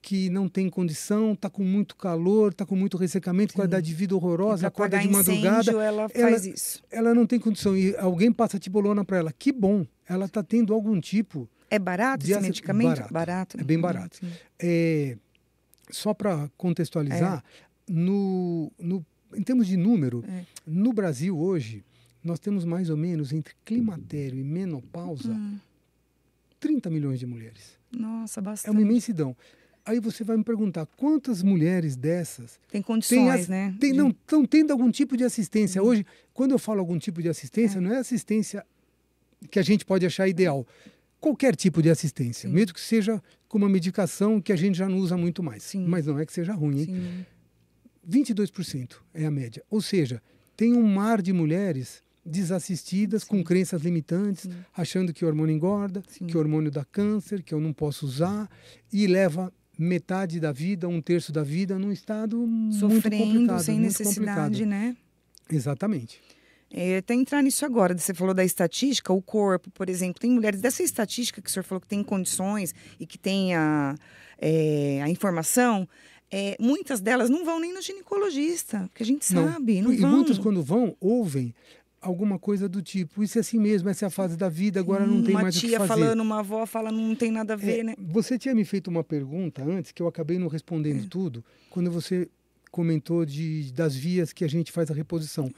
que não tem condição, está com muito calor, está com muito ressecamento, qualidade de vida horrorosa, acorda de madrugada. Ela faz isso. Ela não tem condição e alguém passa tibolona para ela. Que bom, ela está tendo algum tipo... É barato esse medicamento? Barato. É bem barato. Só para contextualizar, em termos de número, no Brasil hoje, nós temos mais ou menos, entre climatério e menopausa, 30 milhões de mulheres. Nossa, bastante. É uma imensidão. Aí você vai me perguntar, quantas mulheres dessas... Tem condições, né? Não estão tendo algum tipo de assistência. Hoje, quando eu falo algum tipo de assistência, não é assistência que a gente pode achar ideal. Qualquer tipo de assistência, mesmo que seja com uma medicação que a gente já não usa muito mais. Sim. Mas não é que seja ruim, hein? Sim. 22% é a média. Ou seja, tem um mar de mulheres desassistidas, com crenças limitantes, achando que o hormônio engorda, que o hormônio dá câncer, que eu não posso usar, e leva metade da vida, 1/3 da vida, num estado muito complicado. Sem muito necessidade, complicado. né? Exatamente. Até entrar nisso agora, você falou da estatística, o corpo, por exemplo, tem mulheres dessa estatística que o senhor falou que tem condições e que tem a informação, muitas delas não vão nem no ginecologista, que a gente sabe, não vão. E muitas quando vão, ouvem alguma coisa do tipo, isso é assim mesmo, essa é a fase da vida, agora não tem mais o que fazer. Uma tia falando, uma avó falando, não tem nada a ver, né? Você tinha me feito uma pergunta antes, que eu acabei não respondendo tudo, quando você comentou das vias que a gente faz a reposição.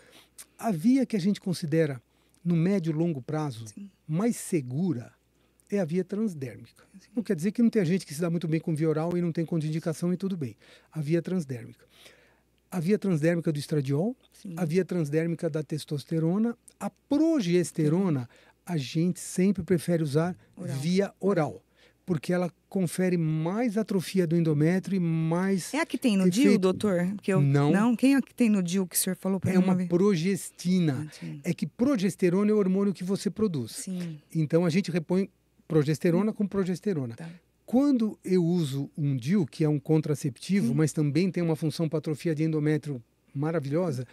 A via que a gente considera, no médio e longo prazo, mais segura é a via transdérmica. Não quer dizer que não tem gente que se dá muito bem com via oral e não tem contraindicação e tudo bem. A via transdérmica. A via transdérmica do estradiol, a via transdérmica da testosterona, a progesterona, a gente sempre prefere usar via oral, porque ela confere mais atrofia do endométrio e mais... É a que tem no DIU, doutor? Não. Quem é a que tem no DIU que o senhor falou para mim? É uma progestina. É que progesterona é o hormônio que você produz. Sim. Então a gente repõe progesterona com progesterona. Tá. Quando eu uso um DIU, que é um contraceptivo, mas também tem uma função para atrofia de endométrio maravilhosa,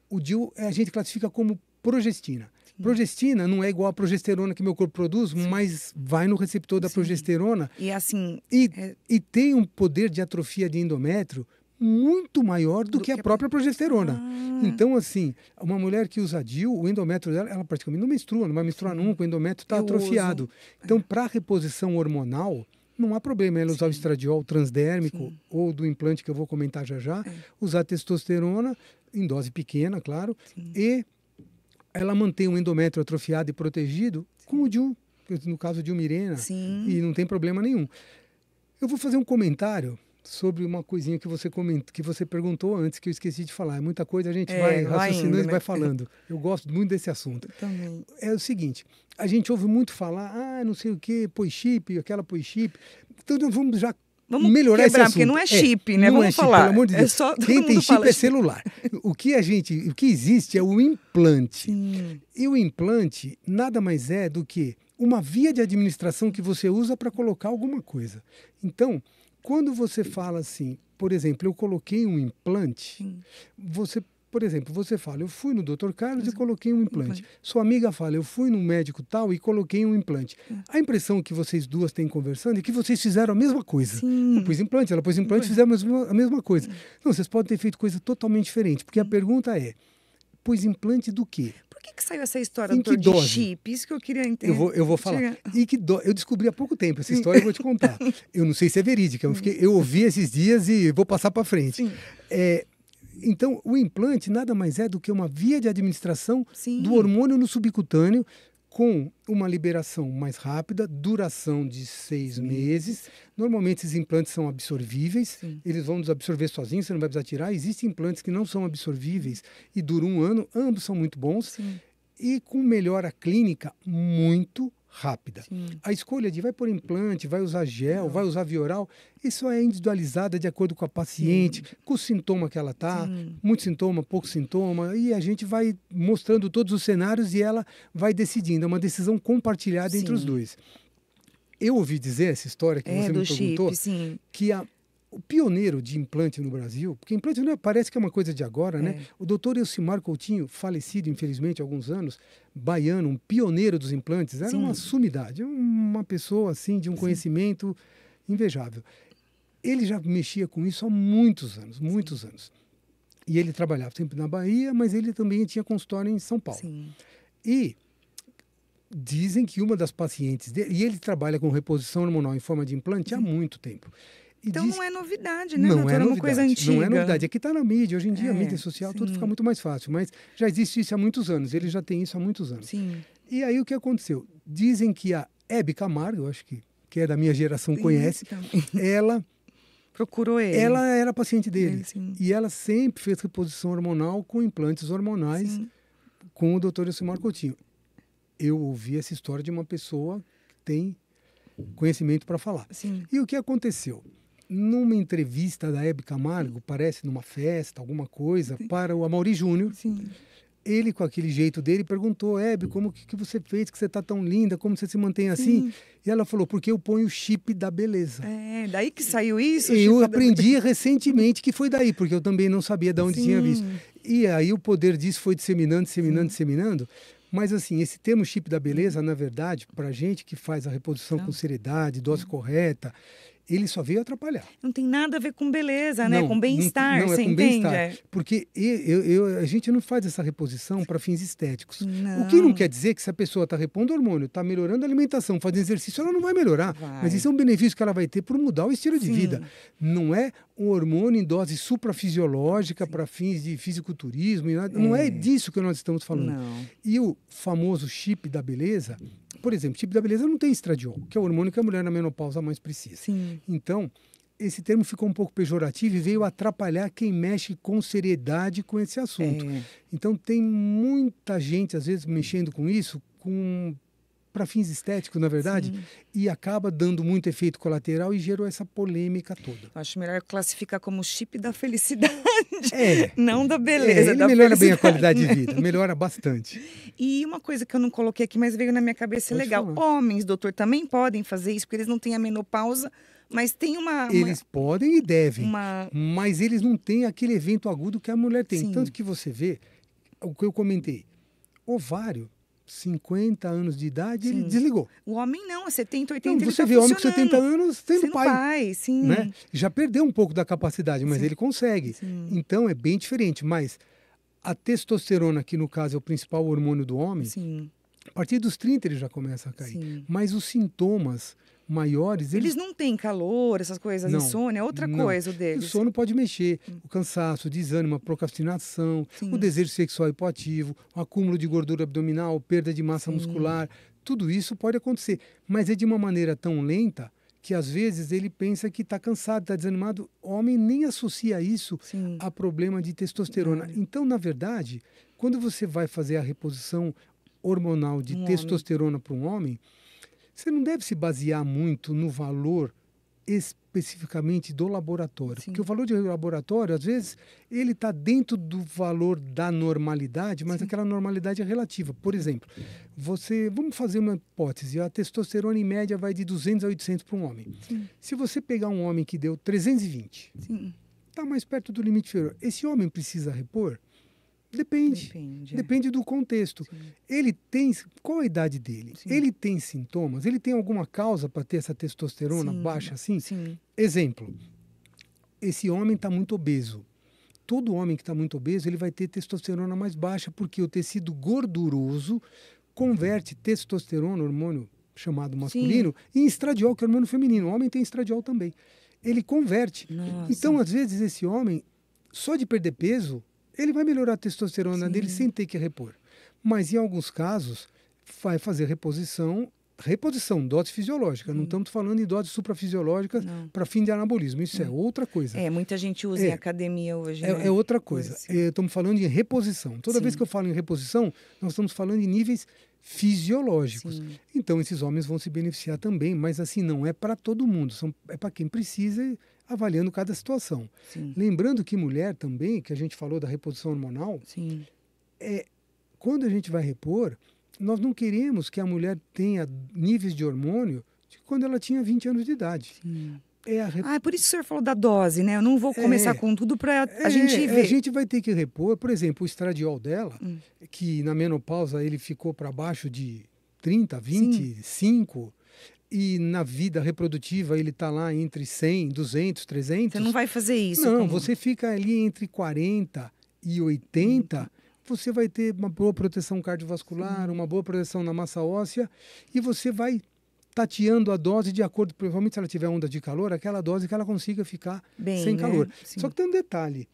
o DIU a gente classifica como progestina. Progestina não é igual a progesterona que meu corpo produz, mas vai no receptor da progesterona E assim... e tem um poder de atrofia de endométrio muito maior do que a própria progesterona. Então, assim, uma mulher que usa DIU, o endométrio dela, ela praticamente não menstrua, não vai menstruar nunca, o endométrio está atrofiado. Então, para reposição hormonal, não há problema ela usar o estradiol transdérmico ou do implante que eu vou comentar já, usar testosterona em dose pequena, claro, e ela mantém o endométrio atrofiado e protegido com o DIU, no caso de Mirena, e não tem problema nenhum. Eu vou fazer um comentário sobre uma coisinha que você perguntou antes, que eu esqueci de falar. É muita coisa, a gente vai raciocinando e vai falando. Eu gosto muito desse assunto. Também. É o seguinte, a gente ouve muito falar, não sei o que, chip, aquela chip. Então, nós vamos já melhorar esse assunto. Porque não é chip, né? Não Vamos é chip, falar. pelo amor de Deus. Quem tem chip é celular. O que existe é o implante. E o implante nada mais é do que uma via de administração que você usa para colocar alguma coisa. Então, quando você fala assim, por exemplo, eu coloquei um implante, por exemplo, você fala, eu fui no Dr. Carlos e coloquei um implante. Sua amiga fala, eu fui no médico tal e coloquei um implante. A impressão que vocês duas têm conversando é que vocês fizeram a mesma coisa. Eu pus implante, ela pôs implante, fizemos a mesma coisa. Não, vocês podem ter feito coisa totalmente diferente, porque a pergunta é, pôs implante do quê? Por que saiu essa história, doutor, de chip? Isso que eu queria entender. Eu vou falar. Eu descobri há pouco tempo essa história e vou te contar. Eu não sei se é verídica, eu ouvi esses dias e vou passar para frente. Então, o implante nada mais é do que uma via de administração do hormônio no subcutâneo com uma liberação mais rápida, duração de 6 meses. Normalmente, esses implantes são absorvíveis, eles vão desabsorver sozinhos, você não vai precisar tirar. Existem implantes que não são absorvíveis e duram 1 ano, ambos são muito bons. E com melhora clínica muito rápida. A escolha de vai pôr implante, vai usar gel, vai usar via oral, isso é individualizada de acordo com a paciente, com o sintoma que ela está, muito sintoma, pouco sintoma, e a gente vai mostrando todos os cenários e ela vai decidindo. É uma decisão compartilhada entre os dois. Eu ouvi dizer essa história que você me perguntou, que o pioneiro de implante no Brasil, porque implante parece que é uma coisa de agora, né? O doutor Elcimar Coutinho, falecido infelizmente há alguns anos, baiano, um pioneiro dos implantes, era uma sumidade, uma pessoa assim de um conhecimento invejável. Ele já mexia com isso há muitos anos. E ele trabalhava sempre na Bahia, mas ele também tinha consultório em São Paulo. E dizem que uma das pacientes dele, e ele trabalha com reposição hormonal em forma de implante há muito tempo. Então não é novidade, né, não doutor? é uma novidade, coisa antiga. Não é novidade. Aqui está na mídia, hoje em dia a mídia social, tudo fica muito mais fácil. Mas já existe isso há muitos anos, ele já tem isso há muitos anos. E aí o que aconteceu? Dizem que a Hebe Camargo, eu acho que é da minha geração, conhece, ela... Procurou ele. Ela era paciente dele. E ela sempre fez reposição hormonal com implantes hormonais com o doutor Elcimar Coutinho. Eu ouvi essa história de uma pessoa que tem conhecimento para falar. E o que aconteceu? Numa entrevista da Hebe Camargo, parece numa festa, alguma coisa, para o Amaury Júnior, ele, com aquele jeito dele, perguntou, Hebe, como que você fez, que você está tão linda, como você se mantém assim? E ela falou, porque eu ponho o chip da beleza. Daí que saiu isso? Eu aprendi recentemente que foi daí, porque eu também não sabia de onde tinha visto. E aí o poder disso foi disseminando. Mas assim, esse termo chip da beleza, na verdade, para a gente que faz a reposição com seriedade, dose correta, ele só veio atrapalhar. Não tem nada a ver com beleza, né? Com bem-estar, não, você com entende? Bem-estar. Porque a gente não faz essa reposição para fins estéticos. O que não quer dizer que se a pessoa está repondo hormônio, está melhorando a alimentação, fazendo exercício, ela não vai melhorar. Mas isso é um benefício que ela vai ter por mudar o estilo de vida. Não é um hormônio em dose suprafisiológica para fins de fisiculturismo. Não é disso que nós estamos falando. E o famoso chip da beleza... Por exemplo, chip da beleza não tem estradiol, que é o hormônio que a mulher na menopausa mais precisa. Então, esse termo ficou um pouco pejorativo e veio atrapalhar quem mexe com seriedade com esse assunto. Então, tem muita gente, às vezes, mexendo com isso, para fins estéticos, na verdade, e acaba dando muito efeito colateral e gerou essa polêmica toda. Eu acho melhor classificar como chip da felicidade, não da beleza. Ele melhora bem a qualidade de vida, melhora bastante. E uma coisa que eu não coloquei aqui, mas veio na minha cabeça, legal. Homens, doutor, também podem fazer isso, porque eles não têm a menopausa, mas tem Eles podem e devem, mas eles não têm aquele evento agudo que a mulher tem. Tanto que você vê, o que eu comentei, ovário 50 anos de idade, ele desligou. O homem não, a 70, 80 Então, ele você tá vê homem com funcionando. 70 anos sendo pai. Sim. Né? Já perdeu um pouco da capacidade, mas Sim. ele consegue. Sim. Então, é bem diferente. Mas a testosterona, que no caso é o principal hormônio do homem, Sim. a partir dos 30 ele já começa a cair. Sim. Mas os sintomas maiores... Eles não têm calor, essas coisas, Não, insônia, é outra não. coisa o O deles. sono pode mexer, o cansaço, o desânimo, a procrastinação, Sim. o desejo sexual hipoativo, o acúmulo de gordura abdominal, perda de massa Sim. muscular, tudo isso pode acontecer. Mas é de uma maneira tão lenta que às vezes ele pensa que está cansado, está desanimado. O homem nem associa isso Sim. a problema de testosterona. Então, na verdade, quando você vai fazer a reposição hormonal de testosterona para um homem, você não deve se basear muito no valor especificamente do laboratório. Sim. Porque o valor de laboratório, às vezes, ele está dentro do valor da normalidade, mas aquela normalidade é relativa. Por exemplo, vamos fazer uma hipótese, a testosterona em média vai de 200 a 800 para um homem. Sim. Se você pegar um homem que deu 320, está mais perto do limite inferior, esse homem precisa repor? Depende do contexto. Sim. Ele tem... Qual a idade dele? Sim. Ele tem sintomas? Ele tem alguma causa para ter essa testosterona baixa assim? Sim. Exemplo. Esse homem está muito obeso. Todo homem que está muito obeso, ele vai ter testosterona mais baixa, porque o tecido gorduroso converte testosterona, hormônio chamado masculino, em estradiol, que é hormônio feminino. O homem tem estradiol também. Ele converte. Nossa. Então, às vezes, esse homem, só de perder peso, ele vai melhorar a testosterona dele sem ter que repor. Mas, em alguns casos, vai fazer reposição, dose fisiológica. Não estamos falando em dose suprafisiológica para fim de anabolismo. Isso é outra coisa. Muita gente usa em academia hoje. Né? É outra coisa. Estamos falando em reposição. Toda vez que eu falo em reposição, nós estamos falando em níveis fisiológicos. Sim. Então, esses homens vão se beneficiar também, mas assim, não é para todo mundo. É para quem precisa, avaliando cada situação. Sim. Lembrando que mulher também, que a gente falou da reposição hormonal, Sim. Quando a gente vai repor, nós não queremos que a mulher tenha níveis de hormônio de quando ela tinha 20 anos de idade. Sim. É por isso que o senhor falou da dose, né? Eu não vou começar com tudo para a gente ver. A gente vai ter que repor, por exemplo, o estradiol dela, que na menopausa ele ficou para baixo de 30, 25, e na vida reprodutiva ele está lá entre 100, 200, 300. Você não vai fazer isso. Não, você fica ali entre 40 e 80, você vai ter uma boa proteção cardiovascular, uma boa proteção na massa óssea, e você vai tateando a dose de acordo, provavelmente se ela tiver onda de calor, aquela dose que ela consiga ficar bem, sem calor. Sim. Só que tem um detalhe.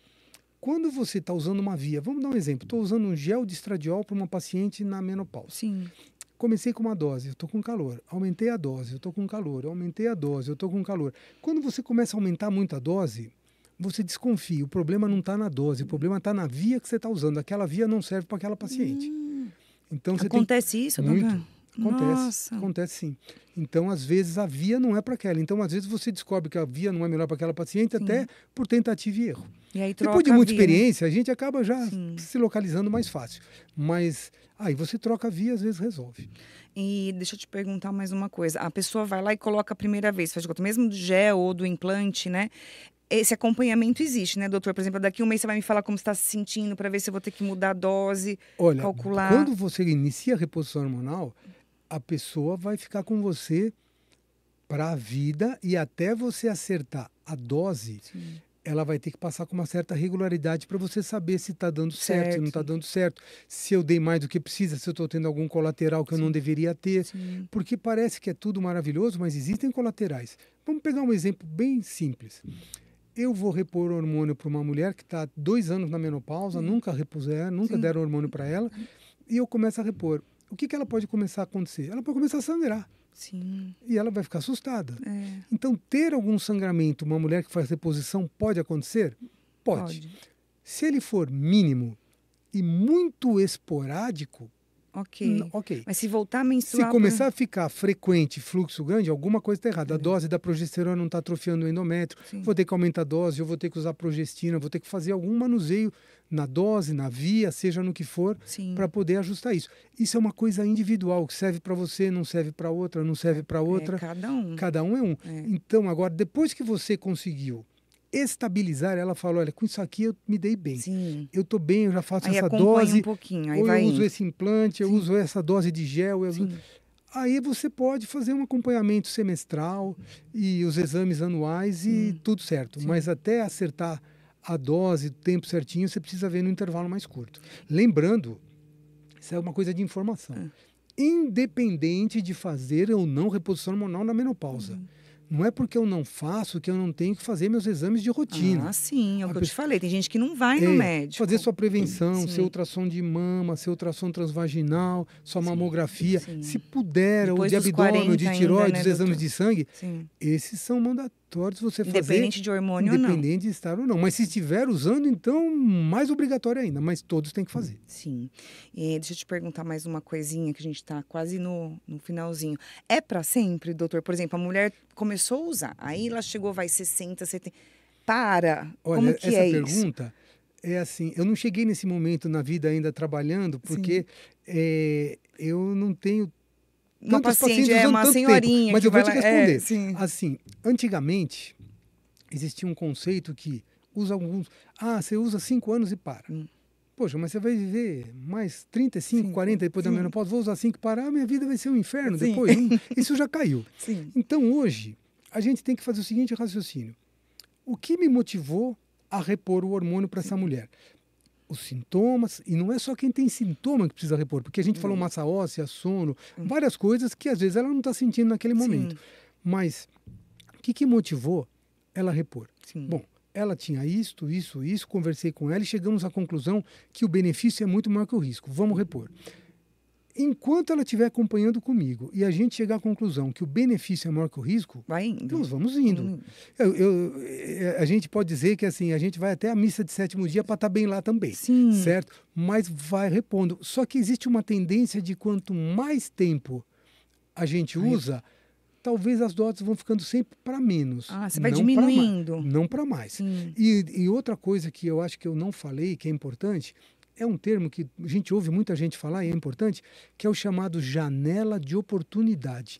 Quando você está usando uma via, vamos dar um exemplo, estou usando um gel de estradiol para uma paciente na menopausa. Sim. Comecei com uma dose, eu estou com calor. Aumentei a dose, eu estou com calor. Aumentei a dose, eu estou com calor. Quando você começa a aumentar muito a dose, você desconfia. O problema não está na dose, o problema está na via que você está usando. Aquela via não serve para aquela paciente. Então, Acontece isso, muito. Nossa. Acontece sim. Então, às vezes, a via não é para aquela. Então, às vezes, você descobre que a via não é melhor para aquela paciente, até por tentativa e erro. E aí, depois de muita experiência, a gente acaba já se localizando mais fácil. Mas aí você troca a via, às vezes resolve. E deixa eu te perguntar mais uma coisa. A pessoa vai lá e coloca a primeira vez, faz de conta, mesmo do gel ou do implante, né? Esse acompanhamento existe, né, doutor? Por exemplo, daqui um mês você vai me falar como você está se sentindo para ver se eu vou ter que mudar a dose, calcular. Quando você inicia a reposição hormonal, a pessoa vai ficar com você para a vida e até você acertar a dose, ela vai ter que passar com uma certa regularidade para você saber se está dando certo, se não está dando certo, se eu dei mais do que precisa, se eu estou tendo algum colateral que eu não deveria ter. Porque parece que é tudo maravilhoso, mas existem colaterais. Vamos pegar um exemplo bem simples. Eu vou repor hormônio para uma mulher que está 2 anos na menopausa, nunca repuseram, nunca deram hormônio para ela, e eu começo a repor. O que ela pode começar a acontecer? Ela pode começar a sangrar. Sim. E ela vai ficar assustada. Então, ter algum sangramento, uma mulher que faz reposição, pode acontecer? Pode. Se ele for mínimo e muito esporádico, ok. Mas se voltar a menstruar... Se começar a ficar frequente, fluxo grande, alguma coisa está errada. A dose da progesterona não está atrofiando o endométrio. Vou ter que aumentar a dose, eu vou ter que usar progestina, vou ter que fazer algum manuseio na dose, na via, seja no que for, para poder ajustar isso. Isso é uma coisa individual, que serve para você, não serve para outra, não serve para outra. Cada um. Cada um é um. Então, agora, depois que você conseguiu estabilizar, ela fala, olha, com isso aqui eu me dei bem. Sim. Eu estou bem, eu já faço Aí essa acompanha dose, um pouquinho, aí ou vai eu uso indo. esse implante, eu Sim. uso essa dose de gel. Sim. Aí você pode fazer um acompanhamento semestral e os exames anuais e tudo certo. Sim. Mas até acertar a dose, o tempo certinho, você precisa ver no intervalo mais curto. Lembrando, isso é uma coisa de informação. Independente de fazer ou não reposição hormonal na menopausa. Não é porque eu não faço que eu não tenho que fazer meus exames de rotina. Ah, sim, é o A que eu te pessoa- falei. Tem gente que não vai no médico. Fazer sua prevenção, Sim. seu ultrassom de mama, seu ultrassom transvaginal, sua mamografia. Sim. Se puder, Depois o de dos abdômen, 40 o de ainda, tireoide, né, os exames doutor? de sangue, Sim. esses são mandatórios você fazer. Independente de hormônio ou não. Independente de estar ou não. Mas se estiver usando, então, mais obrigatório ainda. Mas todos têm que fazer. Sim. Deixa eu te perguntar mais uma coisinha, que a gente está quase no finalzinho. É para sempre, doutor? Por exemplo, a mulher começou a usar, aí ela chegou, vai 60, 70... Para! Olha, Como que essa é isso? pergunta é assim, eu não cheguei nesse momento na vida ainda trabalhando, porque eu não tenho Uma tantos paciente, pacientes usando uma tanto senhorinha tempo, mas que eu vou vai te lá- responder. sim. Assim, antigamente, existia um conceito que usa alguns... Ah, você usa 5 anos e para. Poxa, mas você vai viver mais 35, 40 depois da menopausa, vou usar 5 e parar, minha vida vai ser um inferno Sim. depois. Isso já caiu. Sim. Então, hoje, a gente tem que fazer o seguinte raciocínio. O que me motivou a repor o hormônio para essa mulher? Os sintomas, e não é só quem tem sintoma que precisa repor, porque a gente falou massa óssea, sono, várias coisas que às vezes ela não está sentindo naquele momento. Mas o que motivou ela a repor? Sim. Bom, ela tinha isso, conversei com ela e chegamos à conclusão que o benefício é muito maior que o risco. Vamos repor. Enquanto ela estiver acompanhando comigo e a gente chegar à conclusão que o benefício é maior que o risco, Vai indo. nós vamos indo. A gente pode dizer que assim, a gente vai até a missa de 7º dia para estar bem lá também, Sim. certo? Mas vai repondo. Só que existe uma tendência de quanto mais tempo a gente usa, talvez as doses vão ficando sempre para menos. Ah, você vai não diminuindo. pra não para mais. Sim. E outra coisa que eu acho que eu não falei, que é importante, é um termo que a gente ouve muita gente falar e é importante, que é o chamado janela de oportunidade.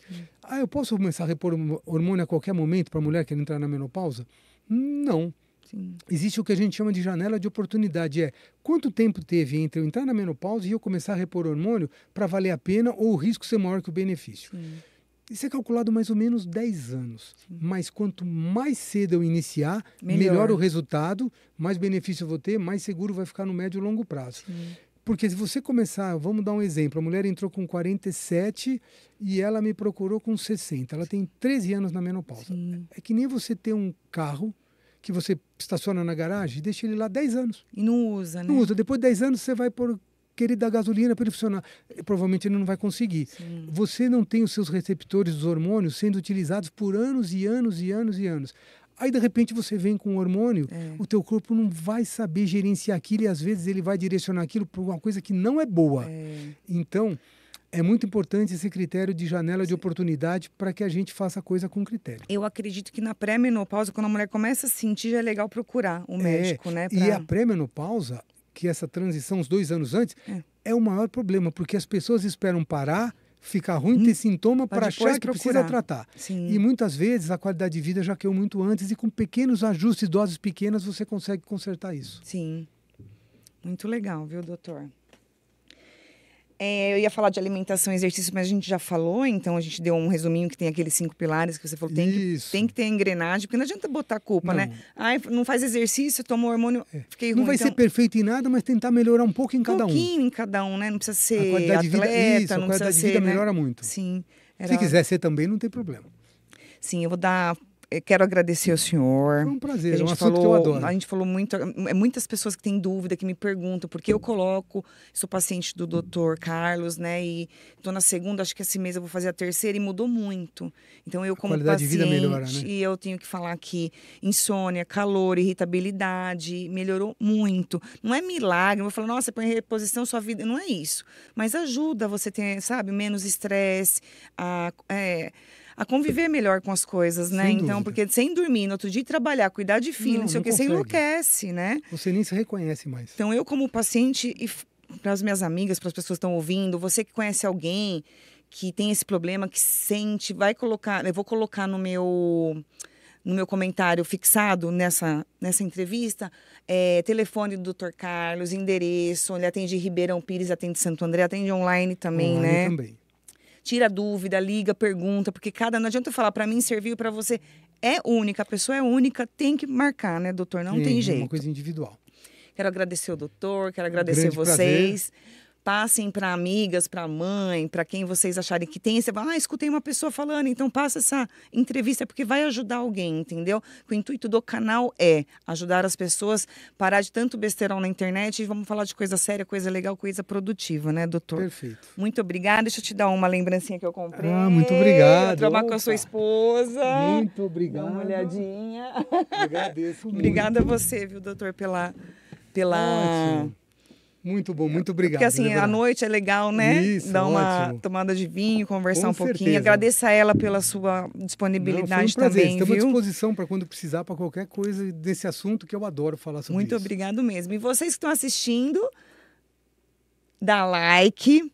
Eu posso começar a repor hormônio a qualquer momento para a mulher que quer entrar na menopausa? Não. Sim. Existe o que a gente chama de janela de oportunidade. Quanto tempo teve entre eu entrar na menopausa e eu começar a repor hormônio para valer a pena ou o risco ser maior que o benefício? Sim. Isso é calculado mais ou menos 10 anos. Mas quanto mais cedo eu iniciar, Melhor. melhor o resultado, mais benefício eu vou ter, mais seguro vai ficar no médio e longo prazo. Sim. Porque se você começar, vamos dar um exemplo, a mulher entrou com 47 e ela me procurou com 60. Ela tem 13 anos na menopausa. Sim. É que nem você ter um carro que você estaciona na garagem e deixa ele lá 10 anos. E não usa, né? Não usa. Depois de 10 anos você vai querer dar gasolina para ele funcionar. Provavelmente ele não vai conseguir. Sim. Você não tem os seus receptores dos hormônios sendo utilizados por anos e anos e anos e anos. Aí, de repente, você vem com um hormônio, o teu corpo não vai saber gerenciar aquilo e, às vezes, ele vai direcionar aquilo para uma coisa que não é boa. Então, é muito importante esse critério de janela de oportunidade para que a gente faça a coisa com critério. Eu acredito que na pré-menopausa, quando a mulher começa a sentir, já é legal procurar o médico, né? E a pré-menopausa, que essa transição, os 2 anos antes, é o maior problema, porque as pessoas esperam parar, ficar ruim, ter sintoma para achar que precisa tratar. Sim. E muitas vezes a qualidade de vida já caiu muito antes e com pequenos ajustes, doses pequenas, você consegue consertar isso. Sim. Muito legal, viu, doutor? Eu ia falar de alimentação e exercício, mas a gente já falou, então a gente deu um resuminho que tem aqueles 5 pilares que você falou, tem que ter engrenagem, porque não adianta botar a culpa, né? Não faz exercício, tomou hormônio, fiquei ruim. Não vai ser perfeito em nada, mas tentar melhorar um pouco em cada um. Um pouquinho em cada um, né? Não precisa ser a qualidade atleta, de vida, isso, não a qualidade precisa de ser, vida né? melhora muito. Sim. Se quiser ser também, não tem problema. Sim, eu quero agradecer ao senhor. Foi um prazer, é um assunto que eu adoro. A gente falou muito, muitas pessoas que têm dúvida, que me perguntam, porque eu sou paciente do Dr. Carlos, né, e estou na segunda, acho que esse mês eu vou fazer a terceira e mudou muito. Então eu como qualidade paciente, de vida melhora, né? e eu tenho que falar que insônia, calor, irritabilidade, melhorou muito. Não é milagre, eu vou falar, nossa, põe em reposição sua vida, não é isso. Mas ajuda você ter, sabe, menos estresse, a conviver melhor com as coisas, né? Sem então, dúvida. Porque sem dormir, no outro dia trabalhar, cuidar de filho, não sei o que, você consegue. enlouquece, né? Você nem se reconhece mais. Então, eu como paciente, e para as minhas amigas, para as pessoas que estão ouvindo, você que conhece alguém que tem esse problema, que sente, eu vou colocar no meu no meu comentário fixado nessa entrevista, telefone do Dr. Carlos, endereço, ele atende Ribeirão Pires, atende Santo André, atende online também, Online né? também. Tira dúvida, liga, pergunta, porque não adianta eu falar para mim, serviu para você. É única, a pessoa é única, tem que marcar, né, doutor? Não tem jeito. É uma coisa individual. Quero agradecer o doutor, quero agradecer Grande vocês. prazer. Passem para amigas, para mãe, para quem vocês acharem que tem. Você vai, escutei uma pessoa falando, então passa essa entrevista, porque vai ajudar alguém, entendeu? O intuito do canal é ajudar as pessoas a parar de tanto besteirão na internet e vamos falar de coisa séria, coisa legal, coisa produtiva, né, doutor? Perfeito. Muito obrigada. Deixa eu te dar uma lembrancinha que eu comprei. Muito obrigado. Trocar com a sua esposa. Muito obrigado. Dá uma olhadinha. Agradeço muito. Obrigada a você, viu, doutor, pela... Ótimo. Muito bom, muito obrigado. Porque assim, à noite é legal, né? Isso, dar uma ótimo. tomada de vinho, conversar Com um pouquinho. certeza. Agradeço a ela pela sua disponibilidade. Não, foi um prazer. Também, Estamos viu? à disposição para quando precisar, para qualquer coisa desse assunto que eu adoro falar sobre Muito isso. obrigado mesmo. E vocês que estão assistindo, dá like,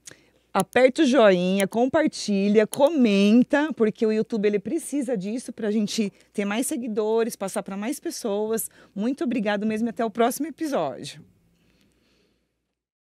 aperta o joinha, compartilha, comenta, porque o YouTube ele precisa disso para a gente ter mais seguidores, passar para mais pessoas. Muito obrigado mesmo e até o próximo episódio.